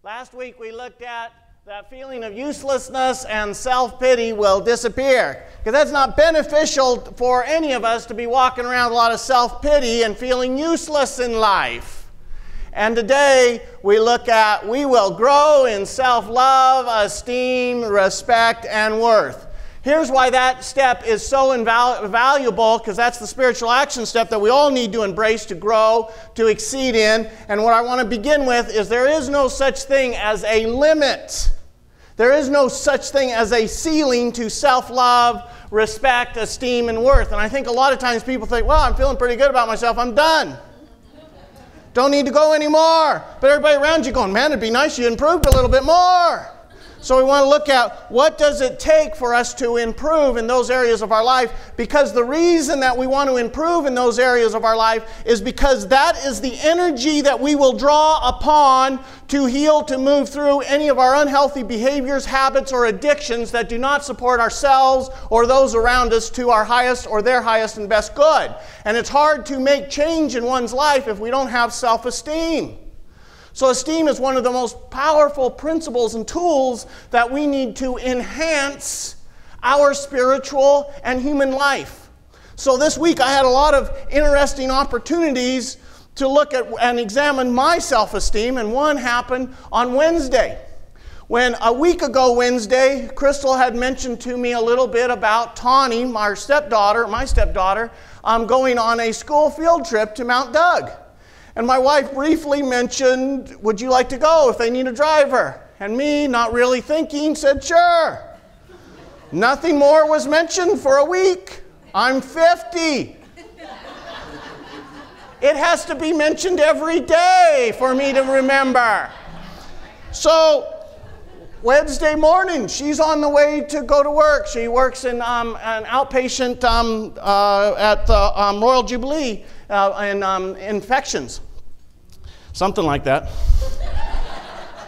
Last week we looked at that feeling of uselessness and self-pity will disappear. Because that's not beneficial for any of us to be walking around with a lot of self-pity and feeling useless in life. And today we look at we will grow in self-love, esteem, respect, and worth. Here's why that step is so valuable, because that's the spiritual action step that we all need to embrace, to grow, to exceed in. And what I want to begin with is there is no such thing as a limit. There is no such thing as a ceiling to self-love, respect, esteem, and worth. And I think a lot of times people think, well, I'm feeling pretty good about myself, I'm done. Don't need to go anymore. But everybody around you going, man, it'd be nice you improved a little bit more. So we want to look at what does it take for us to improve in those areas of our life, because the reason that we want to improve in those areas of our life is because that is the energy that we will draw upon to heal, to move through any of our unhealthy behaviors, habits, or addictions that do not support ourselves or those around us to our highest or their highest and best good. And it's hard to make change in one's life if we don't have self-esteem. So esteem is one of the most powerful principles and tools that we need to enhance our spiritual and human life. So this week I had a lot of interesting opportunities to look at and examine my self-esteem, and one happened on Wednesday. When a week ago Wednesday, Crystal had mentioned to me a little bit about Tawny, my stepdaughter, going on a school field trip to Mount Doug. And my wife briefly mentioned, would you like to go if they need a driver? And me, not really thinking, said, sure. Nothing more was mentioned for a week. I'm 50. It has to be mentioned every day for me to remember. So Wednesday morning, she's on the way to go to work. She works in an outpatient at the Royal Jubilee in infections. Something like that.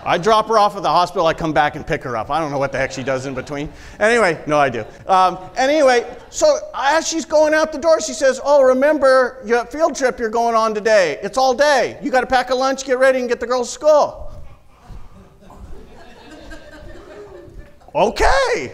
I drop her off at the hospital, I come back and pick her up. I don't know what the heck she does in between. Anyway, no, I do. Anyway, so as she's going out the door, she says, oh, remember your field trip you're going on today. It's all day. You got to pack a lunch, get ready, and get the girls to school. Okay.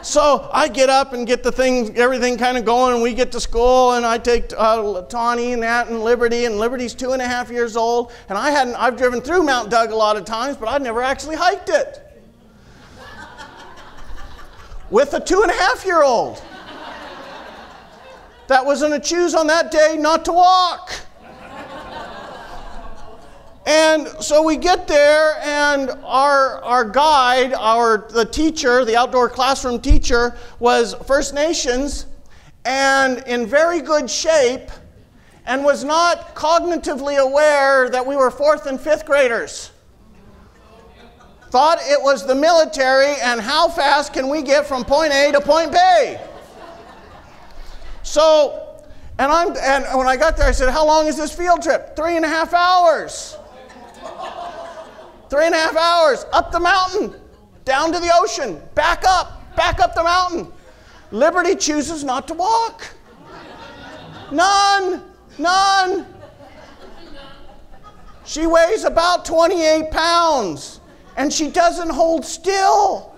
So I get up and get everything kind of going, and we get to school, and I take Tawny and that and Liberty's 2.5 years old, and I've driven through Mount Doug a lot of times, but I've never actually hiked it. With a 2.5-year-old that was going to choose on that day not to walk. And so we get there, and our guide, the teacher, the outdoor classroom teacher, was First Nations and in very good shape, and was not cognitively aware that we were 4th and 5th graders. Thought it was the military, and how fast can we get from point A to point B? So, and when I got there, I said, how long is this field trip? 3.5 hours. 3.5 hours, up the mountain, down to the ocean, back up the mountain. Liberty chooses not to walk. None. She weighs about 28 pounds, and she doesn't hold still.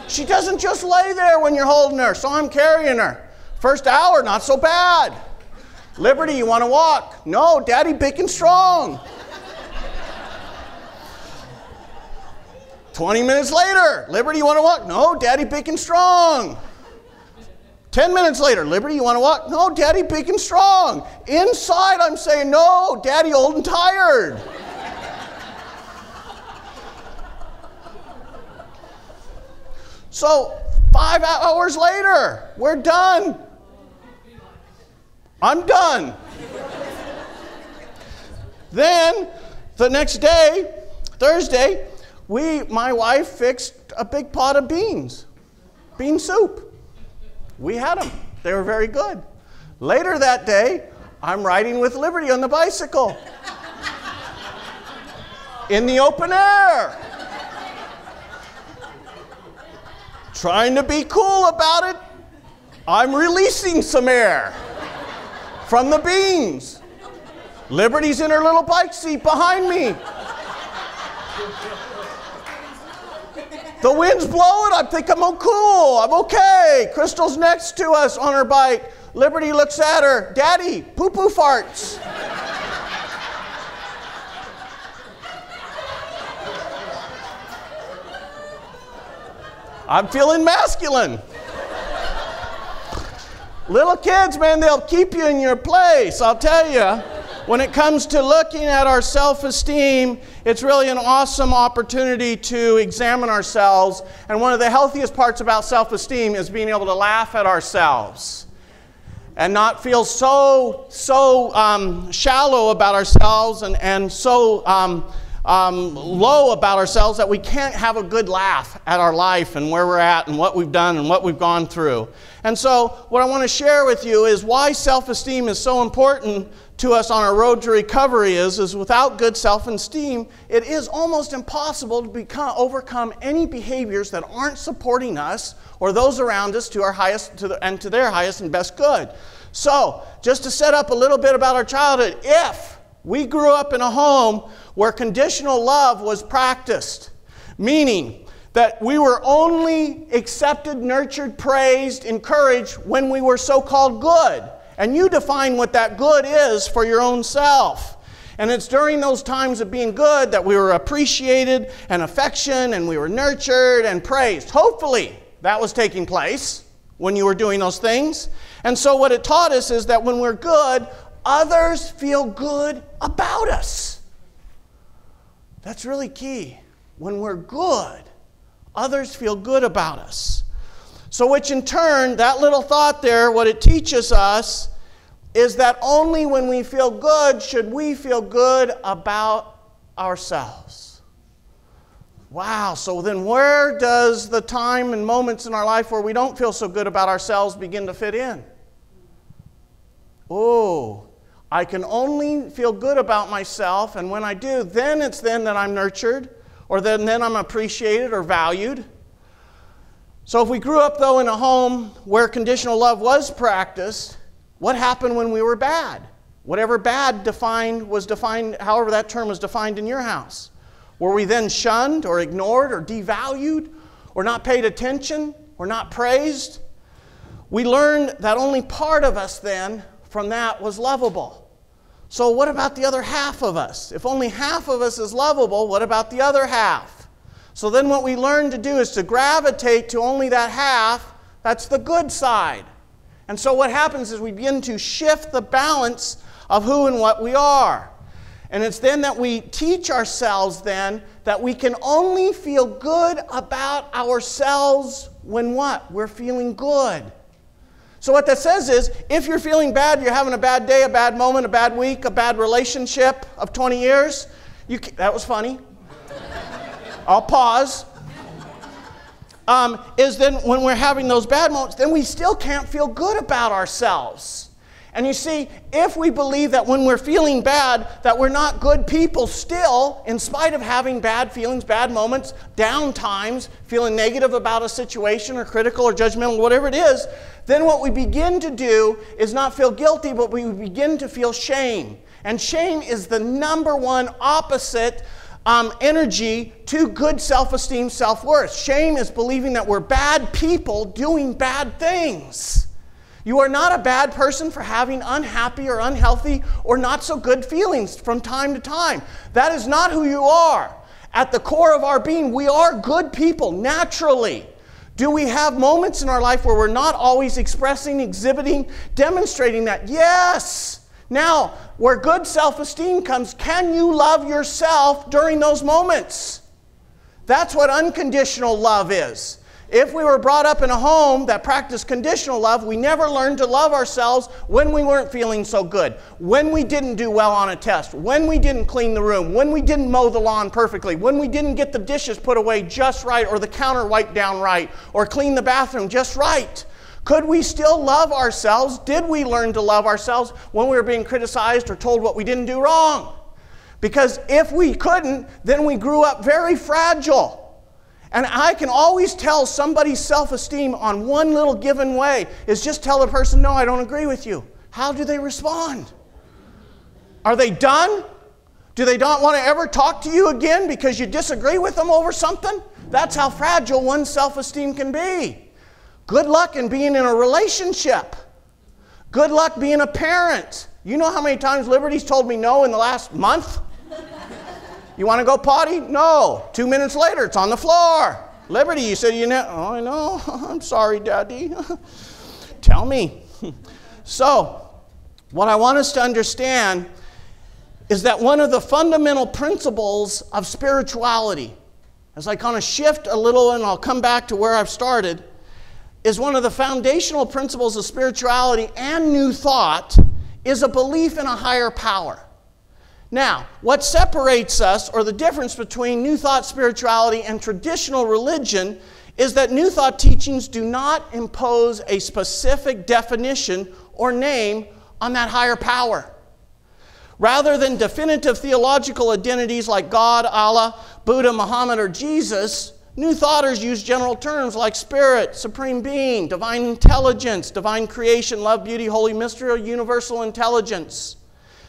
She doesn't just lay there when you're holding her, so I'm carrying her. First hour, not so bad. Liberty, you want to walk? No, Daddy big and strong. 20 minutes later, Liberty, you want to walk? No, Daddy big and strong. 10 minutes later, Liberty, you want to walk? No, Daddy big and strong. Inside, I'm saying, no, Daddy old and tired. So 5 hours later, we're done. I'm done. Then the next day, Thursday, my wife fixed a big pot of bean soup. We had them. They were very good. Later that day, I'm riding with Liberty on the bicycle in the open air, trying to be cool about it. I'm releasing some air from the beans. Liberty's in her little bike seat behind me. The wind's blowing. I think I'm cool. I'm okay. Crystal's next to us on her bike. Liberty looks at her. Daddy, poo-poo farts. I'm feeling masculine. Little kids, man, they'll keep you in your place. I'll tell you, when it comes to looking at our self-esteem, it's really an awesome opportunity to examine ourselves. And one of the healthiest parts about self-esteem is being able to laugh at ourselves and not feel so shallow about ourselves and so low about ourselves that we can't have a good laugh at our life and where we're at and what we've done and what we've gone through. And so what I want to share with you is why self-esteem is so important to us on our road to recovery is without good self-esteem, it is almost impossible to overcome any behaviors that aren't supporting us or those around us to our highest to their highest and best good. So, just to set up a little bit about our childhood, if we grew up in a home where conditional love was practiced, meaning that we were only accepted, nurtured, praised, encouraged when we were so-called good. And you define what that good is for your own self. And it's during those times of being good that we were appreciated and affectioned and we were nurtured and praised. Hopefully that was taking place when you were doing those things. And so what it taught us is that when we're good, others feel good about us. That's really key. When we're good, others feel good about us. So which in turn, that little thought there, what it teaches us is that only when we feel good should we feel good about ourselves. Wow, so then where does the time and moments in our life where we don't feel so good about ourselves begin to fit in? Oh, I can only feel good about myself, and when I do, then it's then that I'm nurtured, or then I'm appreciated or valued. So if we grew up, though, in a home where conditional love was practiced, what happened when we were bad? Whatever bad was defined, however that term was defined in your house. Were we then shunned or ignored or devalued or not paid attention or not praised? We learned that only part of us then from that was lovable. So what about the other half of us? If only half of us is lovable, what about the other half? So then what we learn to do is to gravitate to only that half. That's the good side. And so what happens is we begin to shift the balance of who and what we are. And it's then that we teach ourselves then that we can only feel good about ourselves when what? We're feeling good. So what that says is, if you're feeling bad, you're having a bad day, a bad moment, a bad week, a bad relationship of 20 years, that was funny. I'll pause. Is then when we're having those bad moments, then we still can't feel good about ourselves. And you see, if we believe that when we're feeling bad, that we're not good people still, in spite of having bad feelings, bad moments, down times, feeling negative about a situation or critical or judgmental, whatever it is, then what we begin to do is not feel guilty, but we begin to feel shame. And shame is the number one opposite energy to good self-esteem, self-worth. Shame is believing that we're bad people doing bad things. You are not a bad person for having unhappy or unhealthy or not so good feelings from time to time. That is not who you are. At the core of our being, we are good people, naturally. Do we have moments in our life where we're not always expressing, exhibiting, demonstrating that? Yes! Now, where good self-esteem comes, can you love yourself during those moments? That's what unconditional love is. If we were brought up in a home that practiced conditional love, we never learned to love ourselves when we weren't feeling so good, when we didn't do well on a test, when we didn't clean the room, when we didn't mow the lawn perfectly, when we didn't get the dishes put away just right or the counter wiped down right or clean the bathroom just right. Could we still love ourselves? Did we learn to love ourselves when we were being criticized or told what we didn't do wrong? Because if we couldn't, then we grew up very fragile. And I can always tell somebody's self-esteem on one little given way is just tell the person, no, I don't agree with you. How do they respond? Are they done? Do they not want to ever talk to you again because you disagree with them over something? That's how fragile one's self-esteem can be. Good luck in being in a relationship. Good luck being a parent. You know how many times Liberty's told me no in the last month? You want to go potty? No. 2 minutes later, it's on the floor. Liberty, you said you know. Oh, I know. I'm sorry, Daddy. Tell me. So, what I want us to understand is that one of the fundamental principles of spirituality, as I kind of shift a little and I'll come back to where I've started, is one of the foundational principles of spirituality and New Thought is a belief in a higher power. Now, what separates us, or the difference between New Thought spirituality and traditional religion, is that New Thought teachings do not impose a specific definition or name on that higher power. Rather than definitive theological identities like God, Allah, Buddha, Muhammad, or Jesus, New Thoughters use general terms like spirit, supreme being, divine intelligence, divine creation, love, beauty, holy mystery, or universal intelligence.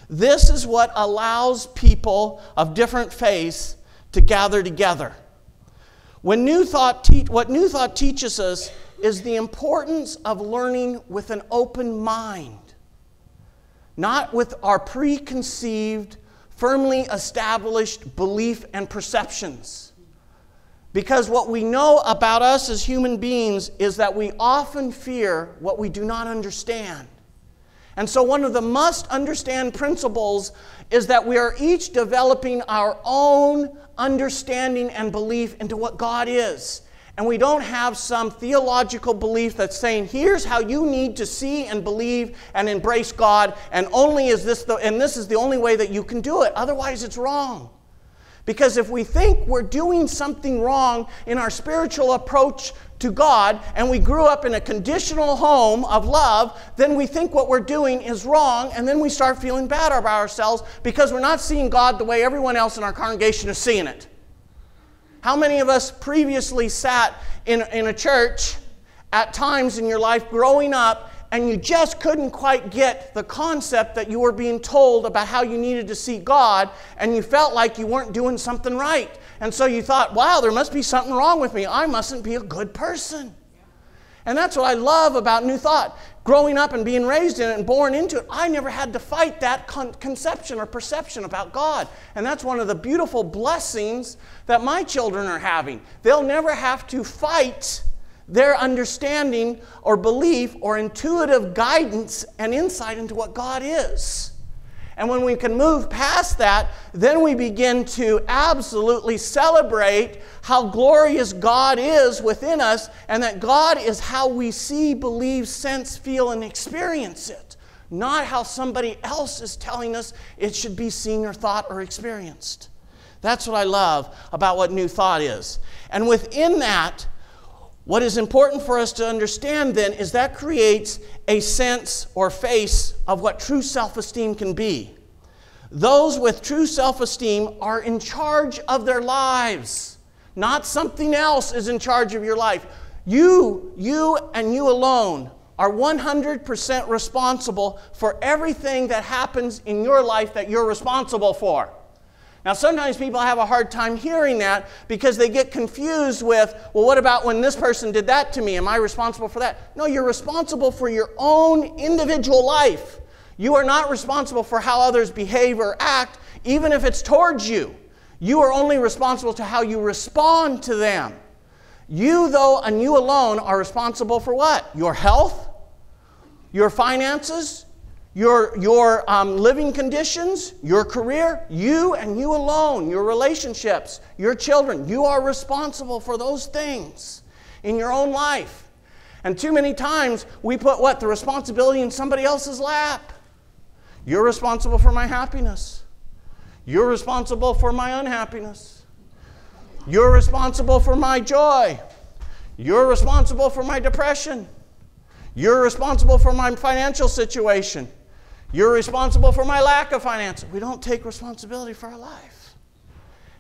This is what allows people of different faiths to gather together. What New Thought teaches us is the importance of learning with an open mind, not with our preconceived, firmly established belief and perceptions. Because what we know about us as human beings is that we often fear what we do not understand. And so one of the must-understand principles is that we are each developing our own understanding and belief into what God is. And we don't have some theological belief that's saying, here's how you need to see and believe and embrace God, and this is the only way that you can do it. Otherwise, it's wrong. Because if we think we're doing something wrong in our spiritual approach to God, and we grew up in a conditional home of love, then we think what we're doing is wrong, and then we start feeling bad about ourselves because we're not seeing God the way everyone else in our congregation is seeing it. How many of us previously sat in a church at times in your life growing up, and you just couldn't quite get the concept that you were being told about how you needed to see God, and you felt like you weren't doing something right. And so you thought, wow, there must be something wrong with me. I mustn't be a good person. And that's what I love about New Thought. Growing up and being raised in it and born into it, I never had to fight that conception or perception about God. And that's one of the beautiful blessings that my children are having. They'll never have to fight their understanding or belief or intuitive guidance and insight into what God is. And when we can move past that, then we begin to absolutely celebrate how glorious God is within us, and that God is how we see, believe, sense, feel, and experience it, not how somebody else is telling us it should be seen or thought or experienced. That's what I love about what New Thought is. And within that, what is important for us to understand then is that creates a sense or face of what true self-esteem can be. Those with true self-esteem are in charge of their lives. Not something else is in charge of your life. You and you alone are 100% responsible for everything that happens in your life that you're responsible for. Now, sometimes people have a hard time hearing that because they get confused with, well, what about when this person did that to me? Am I responsible for that? No, you're responsible for your own individual life. You are not responsible for how others behave or act, even if it's towards you. You are only responsible to how you respond to them. You, though, and you alone are responsible for what? Your health, your finances, your living conditions, your career, you and you alone, your relationships, your children. You are responsible for those things in your own life. And too many times we put what? The responsibility in somebody else's lap. You're responsible for my happiness. You're responsible for my unhappiness. You're responsible for my joy. You're responsible for my depression. You're responsible for my financial situation. You're responsible for my lack of finance. We don't take responsibility for our life.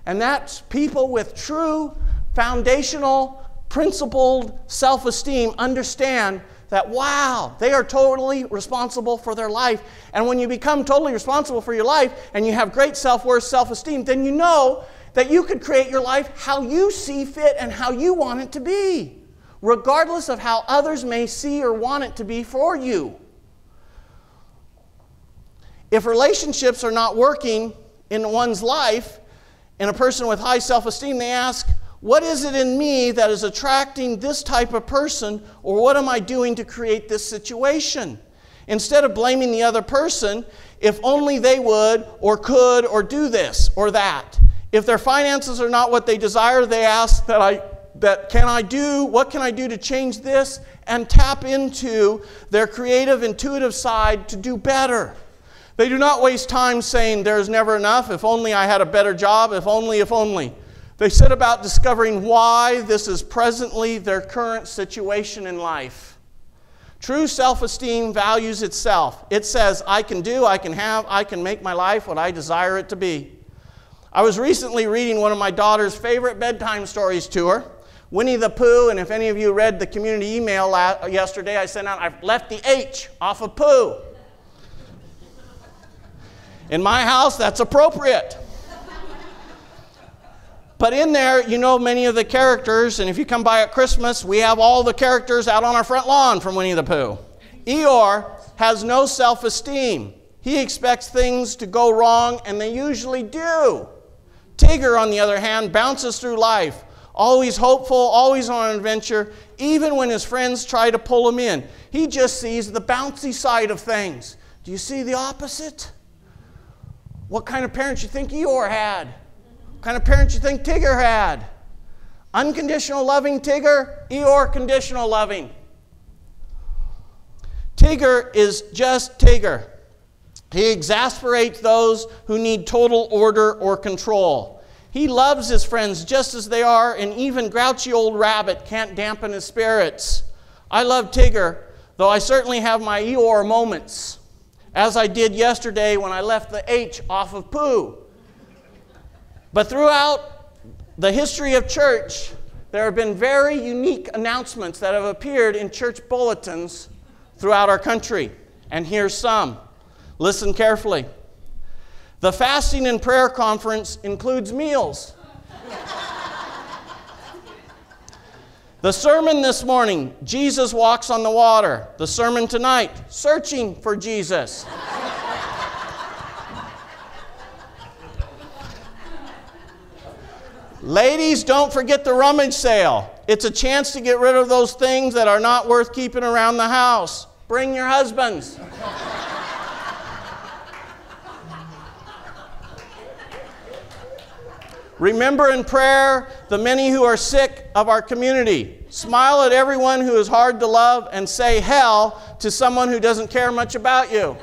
And that's people with true, foundational, principled self-esteem understand that, wow, they are totally responsible for their life. And when you become totally responsible for your life and you have great self-worth, self-esteem, then you know that you could create your life how you see fit and how you want it to be, regardless of how others may see or want it to be for you. If relationships are not working in one's life, and a person with high self-esteem, they ask, what is it in me that is attracting this type of person, or what am I doing to create this situation? Instead of blaming the other person, if only they would or could or do this or that. If their finances are not what they desire, they ask what can I do to change this, and tap into their creative, intuitive side to do better. They do not waste time saying there's never enough, if only I had a better job, if only. They set about discovering why this is presently their current situation in life. True self-esteem values itself. It says, I can do, I can have, I can make my life what I desire it to be. I was recently reading one of my daughter's favorite bedtime stories to her, Winnie the Pooh, and if any of you read the community email yesterday I sent out, I've left the H off of Pooh. In my house, that's appropriate. But in there, you know many of the characters, and if you come by at Christmas, we have all the characters out on our front lawn from Winnie the Pooh. Eeyore has no self-esteem. He expects things to go wrong, and they usually do. Tigger, on the other hand, bounces through life, always hopeful, always on an adventure, even when his friends try to pull him in. He just sees the bouncy side of things. Do you see the opposite? What kind of parents you think Eeyore had? What kind of parents you think Tigger had? Unconditional loving Tigger, Eeyore conditional loving. Tigger is just Tigger. He exasperates those who need total order or control. He loves his friends just as they are, and even grouchy old Rabbit can't dampen his spirits. I love Tigger, though I certainly have my Eeyore moments, as I did yesterday when I left the H off of Pooh. But throughout the history of church, there have been very unique announcements that have appeared in church bulletins throughout our country. And here's some. Listen carefully. The fasting and prayer conference includes meals. The sermon this morning, Jesus walks on the water. The sermon tonight, searching for Jesus. Ladies, don't forget the rummage sale. It's a chance to get rid of those things that are not worth keeping around the house. Bring your husbands. Remember in prayer the many who are sick of our community. Smile at everyone who is hard to love and say hell to someone who doesn't care much about you.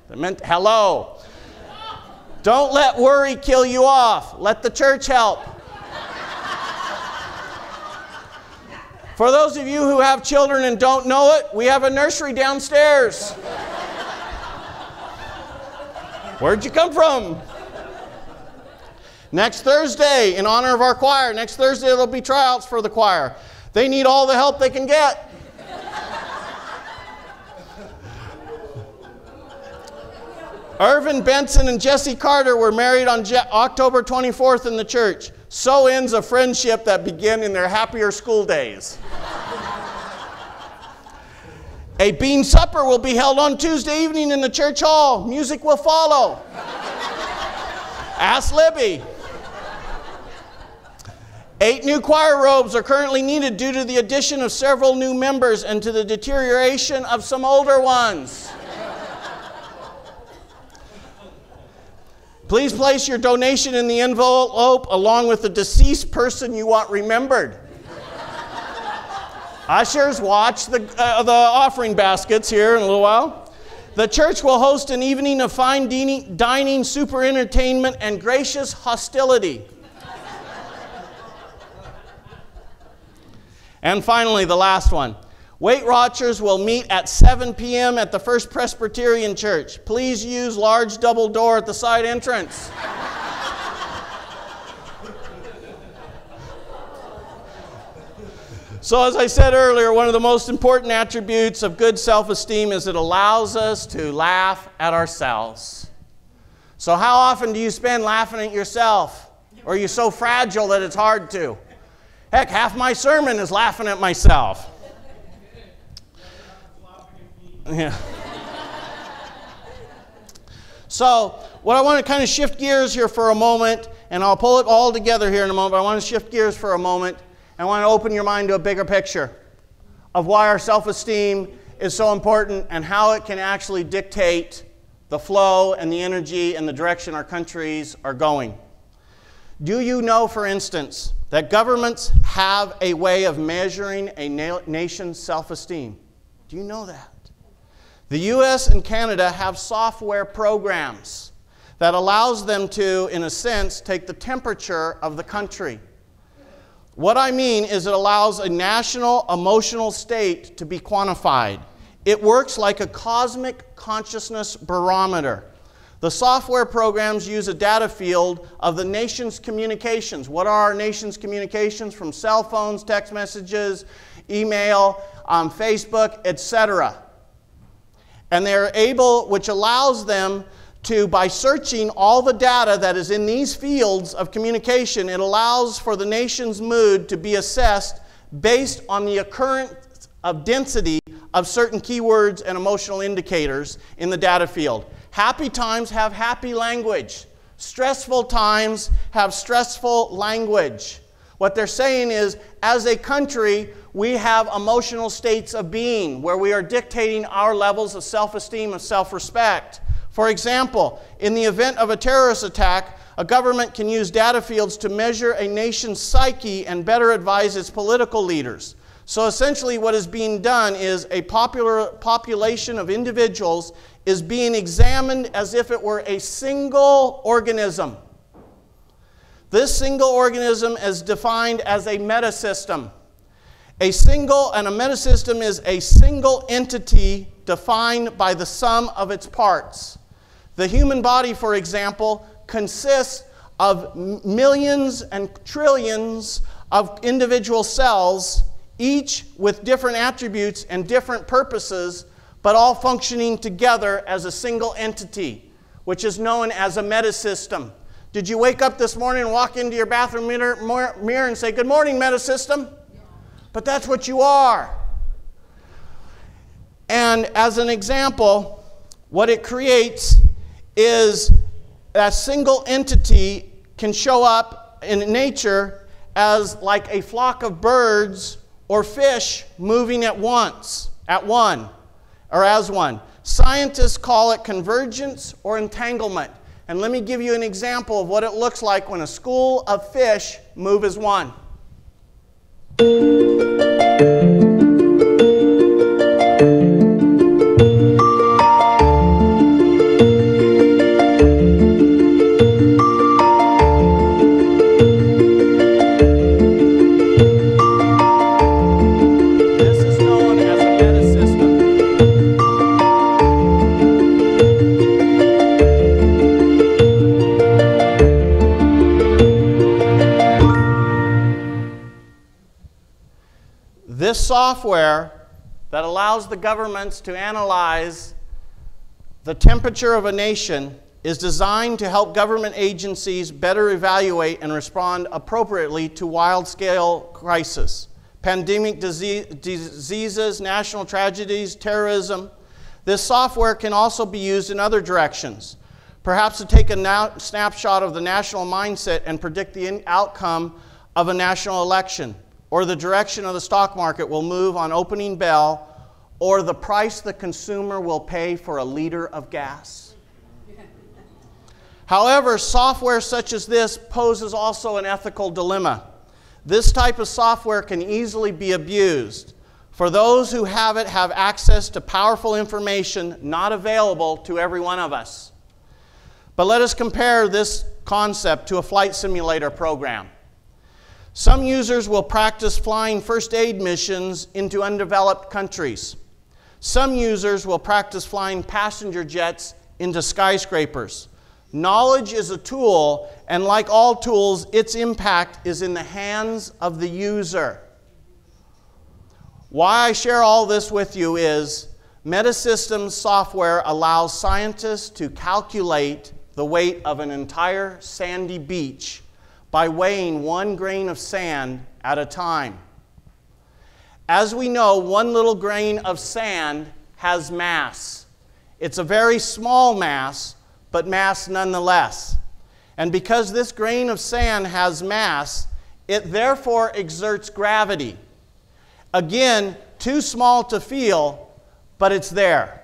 That meant hello. Don't let worry kill you off. Let the church help. For those of you who have children and don't know it, we have a nursery downstairs. Where'd you come from? Next Thursday, in honor of our choir, next Thursday there'll be tryouts for the choir. They need all the help they can get. Irvin Benson and Jesse Carter were married on October 24th in the church. So ends a friendship that began in their happier school days. A bean supper will be held on Tuesday evening in the church hall. Music will follow. Ask Libby. 8 new choir robes are currently needed due to the addition of several new members and to the deterioration of some older ones. Please place your donation in the envelope along with the deceased person you want remembered. Ushers, watch the offering baskets here in a little while. The church will host an evening of fine dining, super entertainment, and gracious hostility. And finally, the last one. Weight Watchers will meet at 7 p.m. at the First Presbyterian Church. Please use large double door at the side entrance. So as I said earlier, one of the most important attributes of good self-esteem is it allows us to laugh at ourselves. So how often do you spend laughing at yourself? Or are you so fragile that it's hard to? Heck, half my sermon is laughing at myself. Yeah. So what I want to kind of shift gears here for a moment, and I'll pull it all together here in a moment, but I want to shift gears for a moment, and I want to open your mind to a bigger picture of why our self-esteem is so important and how it can actually dictate the flow and the energy and the direction our countries are going. Do you know, for instance, that governments have a way of measuring a nation's self-esteem? Do you know that? The US and Canada have software programs that allows them to, in a sense, take the temperature of the country. What I mean is it allows a national emotional state to be quantified. It works like a cosmic consciousness barometer. The software programs use a data field of the nation's communications. What are our nation's communications? From cell phones, text messages, email, Facebook, etc. And they're able, which allows them to, by searching all the data that is in these fields of communication, it allows for the nation's mood to be assessed based on the occurrence of density of certain keywords and emotional indicators in the data field. Happy times have happy language. Stressful times have stressful language. What they're saying is, as a country, we have emotional states of being where we are dictating our levels of self-esteem and self-respect. For example, in the event of a terrorist attack, a government can use data fields to measure a nation's psyche and better advise its political leaders. So essentially what is being done is a population of individuals is being examined as if it were a single organism. This single organism is defined as a metasystem. A metasystem is a single entity defined by the sum of its parts. The human body, for example, consists of millions and trillions of individual cells, each with different attributes and different purposes, but all functioning together as a single entity, which is known as a metasystem. Did you wake up this morning and walk into your bathroom mirror and say, "Good morning, metasystem"? But that's what you are. And as an example, what it creates is a single entity can show up in nature as like a flock of birds or fish moving at once, as one. Scientists call it convergence or entanglement. And let me give you an example of what it looks like when a school of fish move as one. This software that allows the governments to analyze the temperature of a nation is designed to help government agencies better evaluate and respond appropriately to wild-scale crises, pandemic diseases, national tragedies, terrorism. This software can also be used in other directions, perhaps to take a snapshot of the national mindset and predict the outcome of a national election, or the direction of the stock market will move on opening bell, or the price the consumer will pay for a liter of gas. However, software such as this poses also an ethical dilemma. This type of software can easily be abused. For those who have it have access to powerful information not available to every one of us. But let us compare this concept to a flight simulator program. Some users will practice flying first aid missions into undeveloped countries. Some users will practice flying passenger jets into skyscrapers. Knowledge is a tool, and like all tools, its impact is in the hands of the user. Why I share all this with you is Metasystems software allows scientists to calculate the weight of an entire sandy beach by weighing 1 grain of sand at a time. As we know, 1 little grain of sand has mass. It's a very small mass, but mass nonetheless. And because this grain of sand has mass, it therefore exerts gravity. Again, too small to feel, but it's there.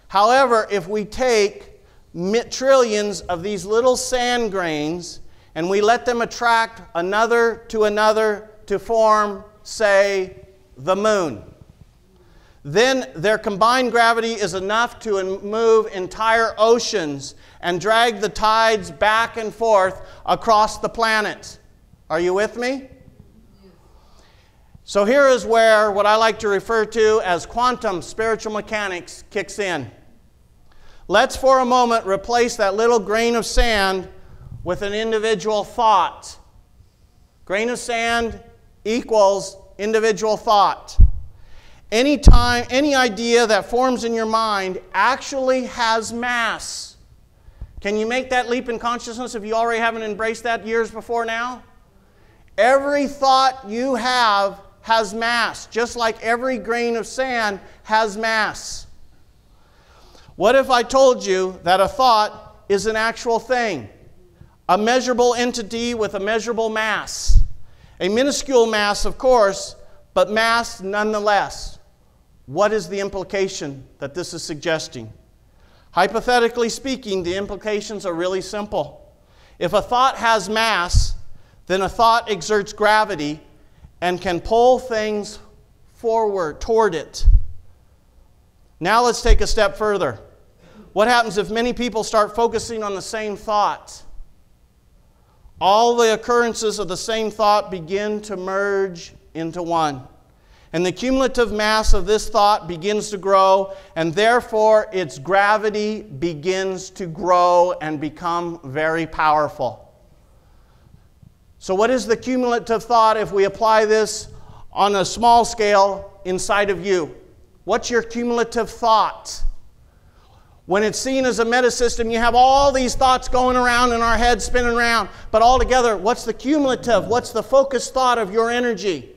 However, if we take trillions of these little sand grains and we let them attract another to form, say, the moon, then their combined gravity is enough to move entire oceans and drag the tides back and forth across the planet. Are you with me? So here is where what I like to refer to as quantum spiritual mechanics kicks in. Let's for a moment replace that little grain of sand with an individual thought. Grain of sand equals individual thought. Any idea that forms in your mind actually has mass. Can you make that leap in consciousness if you already haven't embraced that years before now? Every thought you have has mass, just like every grain of sand has mass. What if I told you that a thought is an actual thing, a measurable entity with a measurable mass? A minuscule mass, of course, but mass nonetheless. What is the implication that this is suggesting? Hypothetically speaking, the implications are really simple. If a thought has mass, then a thought exerts gravity and can pull things forward toward it. Now let's take a step further. What happens if many people start focusing on the same thought? All the occurrences of the same thought begin to merge into one. And the cumulative mass of this thought begins to grow, and therefore its gravity begins to grow and become very powerful. So what is the cumulative thought if we apply this on a small scale inside of you? What's your cumulative thought? When it's seen as a metasystem, you have all these thoughts going around in our head, spinning around. But altogether, what's the cumulative? What's the focused thought of your energy?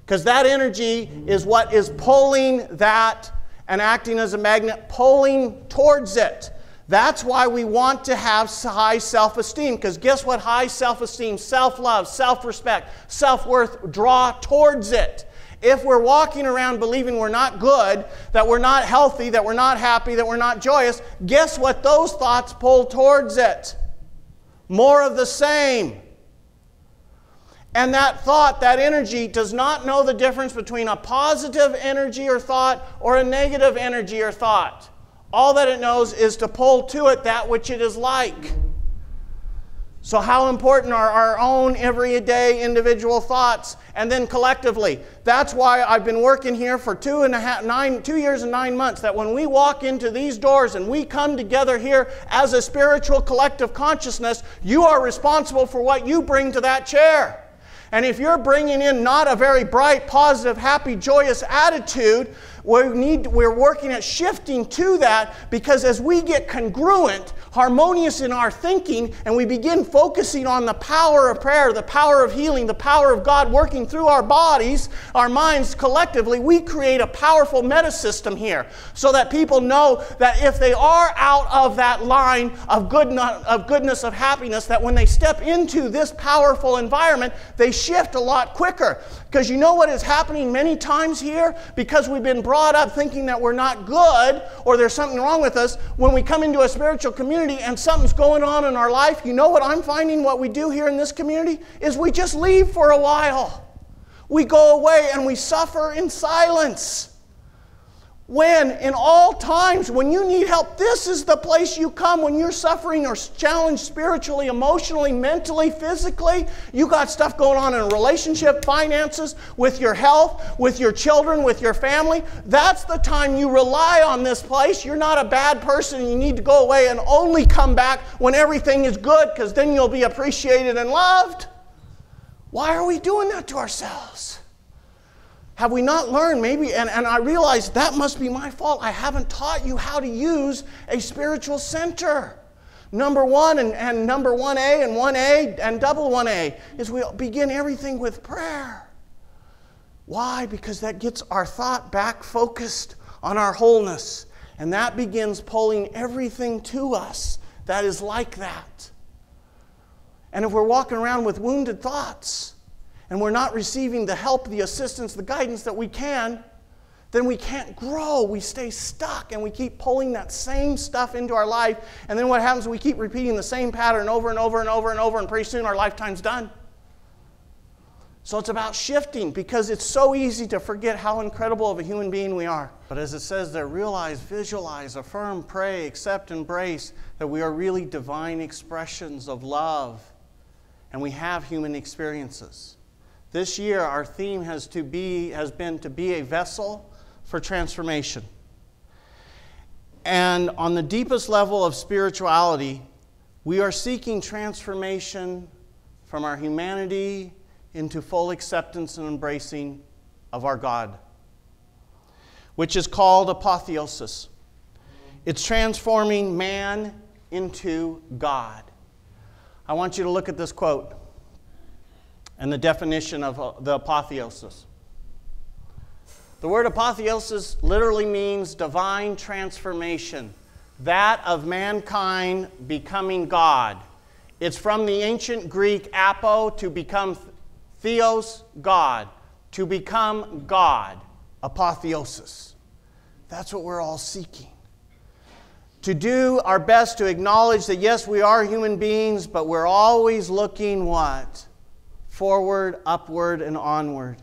Because that energy is what is pulling that and acting as a magnet, pulling towards it. That's why we want to have high self-esteem. Because guess what high self-esteem, self-love, self-respect, self-worth draw towards it. If we're walking around believing we're not good, that we're not healthy, that we're not happy, that we're not joyous, guess what those thoughts pull towards it? More of the same. And that thought, that energy, does not know the difference between a positive energy or thought or a negative energy or thought. All that it knows is to pull to it that which it is like. So how important are our own everyday individual thoughts and then collectively? That's why I've been working here for 2 years and 9 months, that when we walk into these doors and we come together here as a spiritual collective consciousness, you are responsible for what you bring to that chair. And if you're bringing in not a very bright, positive, happy, joyous attitude, we're working at shifting to that, because as we get congruent, harmonious in our thinking, and we begin focusing on the power of prayer, the power of healing, the power of God working through our bodies, our minds collectively, we create a powerful metasystem here, so that people know that if they are out of that line of goodness, of happiness, that when they step into this powerful environment, they shift a lot quicker. Because you know what is happening many times here? Because we've been brought up thinking that we're not good or there's something wrong with us. When we come into a spiritual community and something's going on in our life, you know what I'm finding what we do here in this community is we just leave for a while. We go away and we suffer in silence. When in all times when you need help, this is the place you come when you're suffering or challenged spiritually, emotionally, mentally, physically. You got stuff going on in a relationship, finances, with your health, with your children, with your family. That's the time you rely on this place. You're not a bad person. You need to go away and only come back when everything is good, because then you'll be appreciated and loved. Why are we doing that to ourselves? Have we not learned maybe, and I realize that must be my fault. I haven't taught you how to use a spiritual center. number one and number 1A and 1A and double 1A is we begin everything with prayer. Why? Because that gets our thought back focused on our wholeness. And that begins pulling everything to us that is like that. And if we're walking around with wounded thoughts and we're not receiving the help, the assistance, the guidance that we can, then we can't grow. We stay stuck and we keep pulling that same stuff into our life. And then what happens is we keep repeating the same pattern over and over and over and over, and pretty soon our lifetime's done. So it's about shifting, because it's so easy to forget how incredible of a human being we are. But as it says there, realize, visualize, affirm, pray, accept, embrace that we are really divine expressions of love, and we have human experiences. This year our theme has been to be a vessel for transformation. And on the deepest level of spirituality, we are seeking transformation from our humanity into full acceptance and embracing of our God, which is called apotheosis. It's transforming man into God. I want you to look at this quote and the definition of the apotheosis. The word apotheosis literally means divine transformation, that of mankind becoming God. It's from the ancient Greek apo, to become, theos, God, to become God, apotheosis. That's what we're all seeking. To do our best to acknowledge that yes, we are human beings, but we're always looking what? Forward, upward, and onward.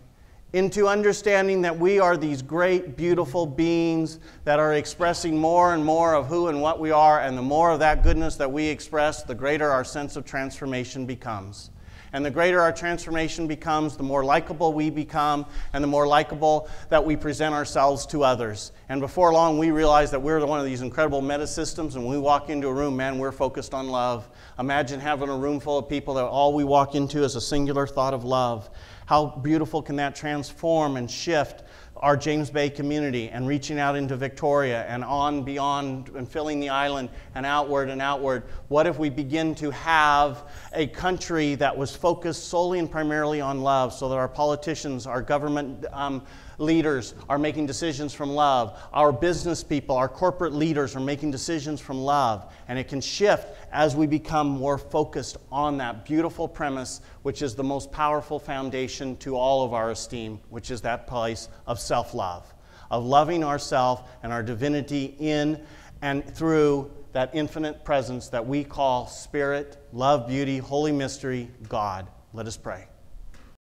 Into understanding that we are these great, beautiful beings that are expressing more and more of who and what we are, and the more of that goodness that we express, the greater our sense of transformation becomes. And the greater our transformation becomes, the more likable we become, and the more likable that we present ourselves to others. And before long, we realize that we're one of these incredible metasystems, and when we walk into a room, man, we're focused on love. Imagine having a room full of people that all we walk into is a singular thought of love. How beautiful can that transform and shift our James Bay community, and reaching out into Victoria and on beyond and filling the island and outward and outward? What if we begin to have a country that was focused solely and primarily on love, so that our politicians, our government leaders are making decisions from love, our business people, our corporate leaders are making decisions from love, and it can shift as we become more focused on that beautiful premise, which is the most powerful foundation to all of our esteem, which is that place of self-love, of loving ourselves and our divinity in and through that infinite presence that we call Spirit, Love, Beauty, Holy Mystery, God. Let us pray.